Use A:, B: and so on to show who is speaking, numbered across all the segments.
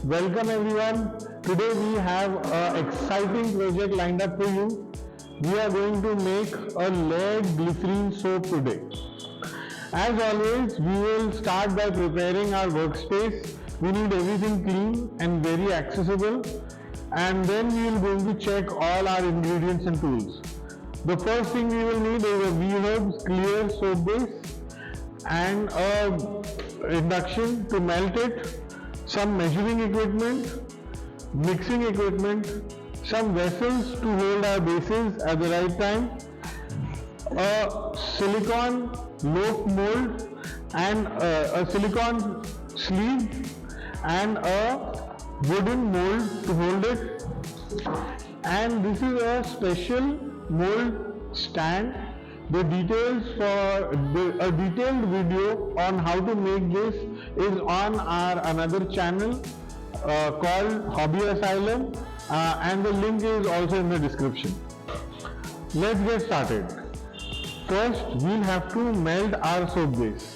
A: Welcome everyone. Today we have an exciting project lined up for you. We are going to make a lead glycerine soap today. As always, we will start by preparing our workspace. We need everything clean and very accessible. And then we will going to check all our ingredients and tools. The first thing we will need is a V-Herbs clear soap base and a induction to melt it, some measuring equipment, mixing equipment, some vessels to hold our bases at the right time, a silicone loaf mold and a silicone sleeve and a wooden mold to hold it, and this is a special mold stand. The details for a detailed video on how to make this is on our another channel called Hobby Asylum, and the link is also in the description. Let's get started. First, we'll have to melt our soap base.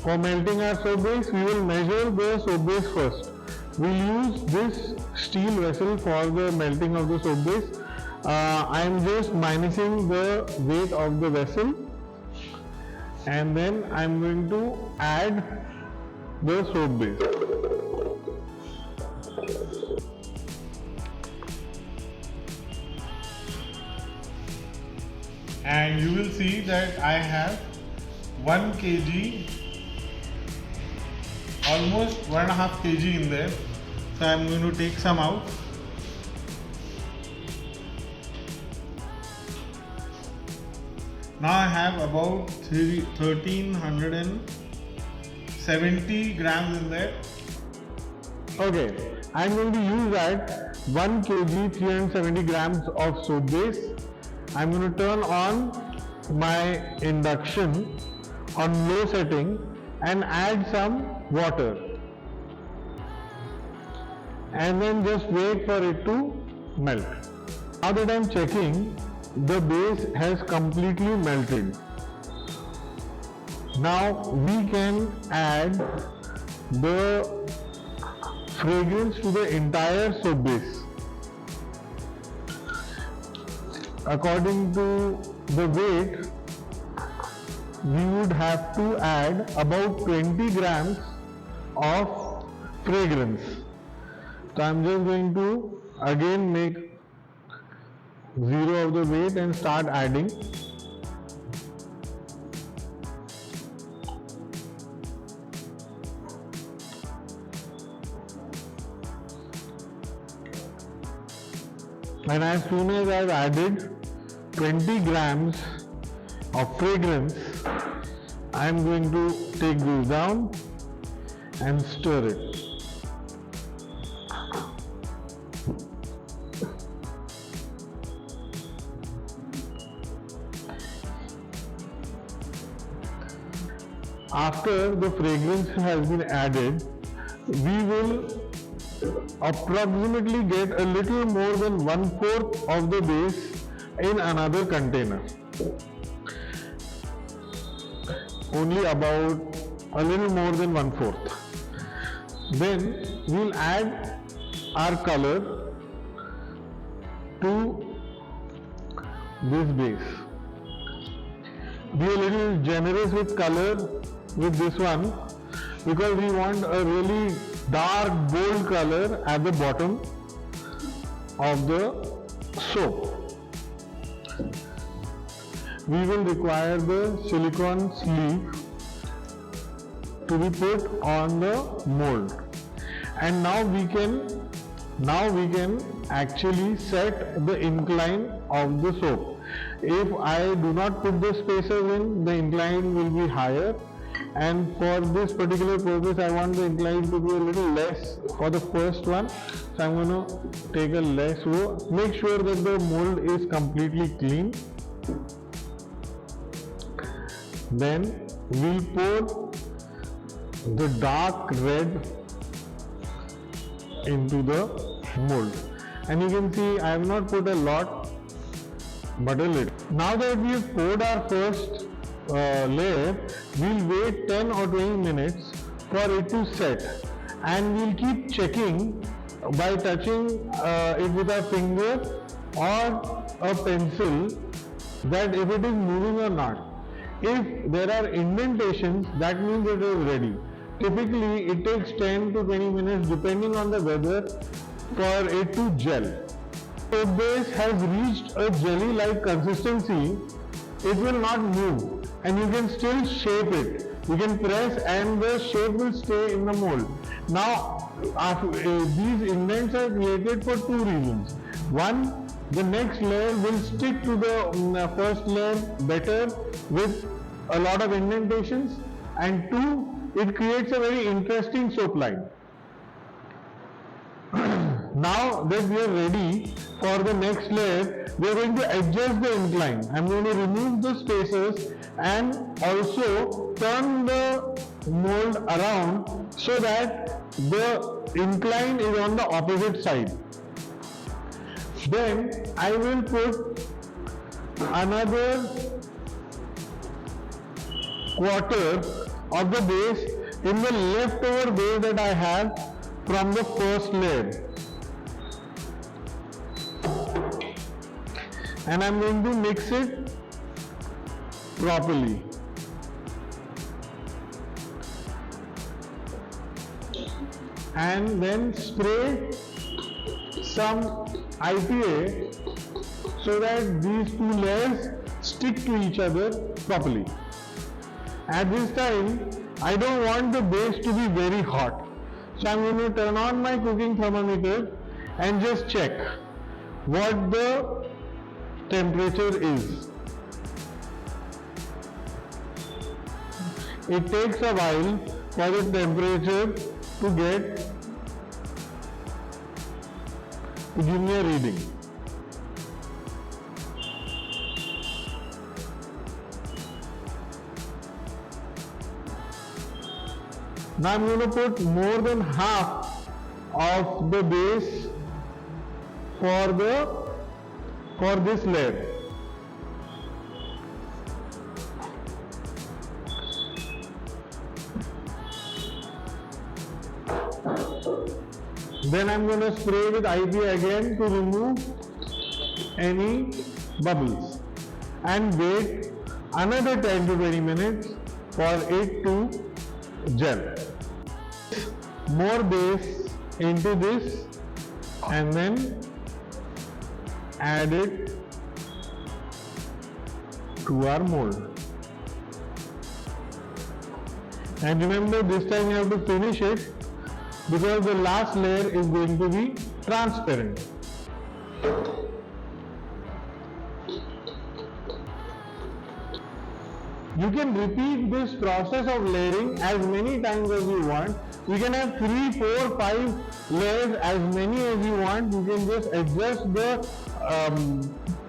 A: For melting our soap base, we will measure the soap base first. We'll use this steel vessel for the melting of the soap base. I am just minusing the weight of the vessel, and then I am going to add the soap base. And you will see that I have 1 kg, almost 1.5 kg in there. So I am going to take some out. Now I have about 1370 grams in there. Okay, I am going to use that 1 kg 370 grams of soap base. I am going to turn on my induction on low setting and add some water, and then just wait for it to melt. Now that I am checking, the base has completely melted. Now we can add the fragrance to the entire soap base. According to the weight, we would have to add about 20 grams of fragrance. So I am just going to again make 0 of the weight and start adding. And as soon as I've added 20 grams of fragrance, I'm going to take this down and stir it. After the fragrance has been added, we will approximately get a little more than 1/4 of the base in another container. Only about a little more than 1/4. Then we'll add our color to this base. Be a little generous with color with this one, because we want a really dark bold color at the bottom of the soap. We will require the silicone sleeve to be put on the mold, and now we can actually set the incline of the soap. If I do not put the spacers in, the incline will be higher, and for this particular purpose I want the incline to be a little less for the first one. So I'm going to take a less row. Make sure that the mold is completely clean. Then we'll pour the dark red into the mold, and you can see I have not put a lot but a little. Now that we have poured our first layer, we'll wait 10 or 20 minutes for it to set, and we'll keep checking by touching it with our finger or a pencil that if it is moving or not. If there are indentations, that means it is ready. Typically it takes 10 to 20 minutes depending on the weather for it to gel. Soap base has reached a jelly-like consistency, it will not move and you can still shape it. You can press and the shape will stay in the mold. Now these indents are created for two reasons. One, the next layer will stick to the first layer better with a lot of indentations, and two, it creates a very interesting soap line. Now that we are ready for the next layer, we are going to adjust the incline. I am going to remove the spacers and also turn the mold around so that the incline is on the opposite side. Then I will put another quarter of the base in the leftover base that I have from the first layer. And I am going to mix it properly. And then spray some IPA so that these two layers stick to each other properly. At this time, I don't want the base to be very hot. So I am going to turn on my cooking thermometer and just check what the temperature is. It takes a while for the temperature to give me a reading. Now I am going to put more than half of the base for this layer. Then I am going to spray with IPA again to remove any bubbles and wait another 10 to 20 minutes for it to gel. More base into this and then add it to our mold. And remember, this time you have to finish it because the last layer is going to be transparent. You can repeat this process of layering as many times as you want. You can have 3, 4, 5 layers, as many as you want. You can just adjust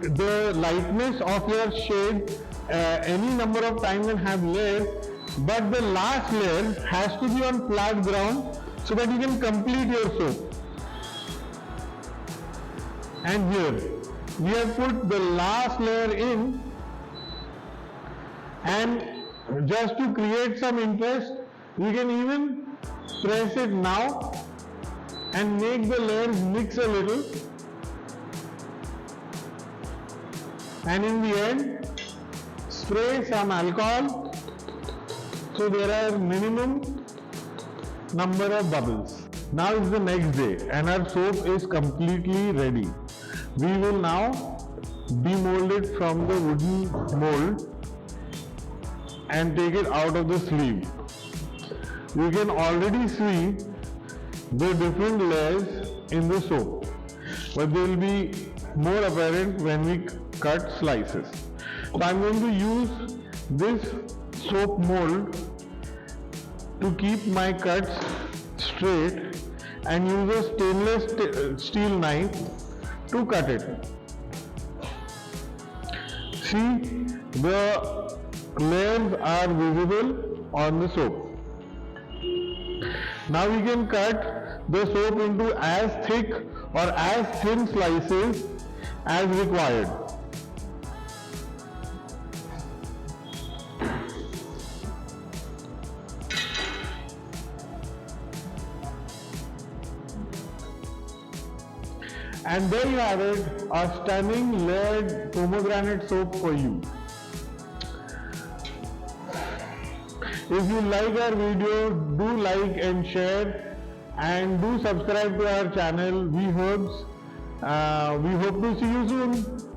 A: the lightness of your shade any number of times and have layers. But the last layer has to be on flat ground so that you can complete your soap. And here we have put the last layer in, and just to create some interest, you can even press it now and make the layers mix a little, and in the end spray some alcohol so there are minimum number of bubbles. Now it's the next day and our soap is completely ready. We will now demold it from the wooden mold and take it out of the sleeve. You can already see the different layers in the soap, but they will be more apparent when we cut slices. So I am going to use this soap mold to keep my cuts straight and use a stainless steel knife to cut it. See, the layers are visible on the soap. Now we can cut the soap into as thick or as thin slices as required. And there you have it, a stunning layered pomegranate soap for you. If you like our video, do like and share, and do subscribe to our channel. We hope to see you soon.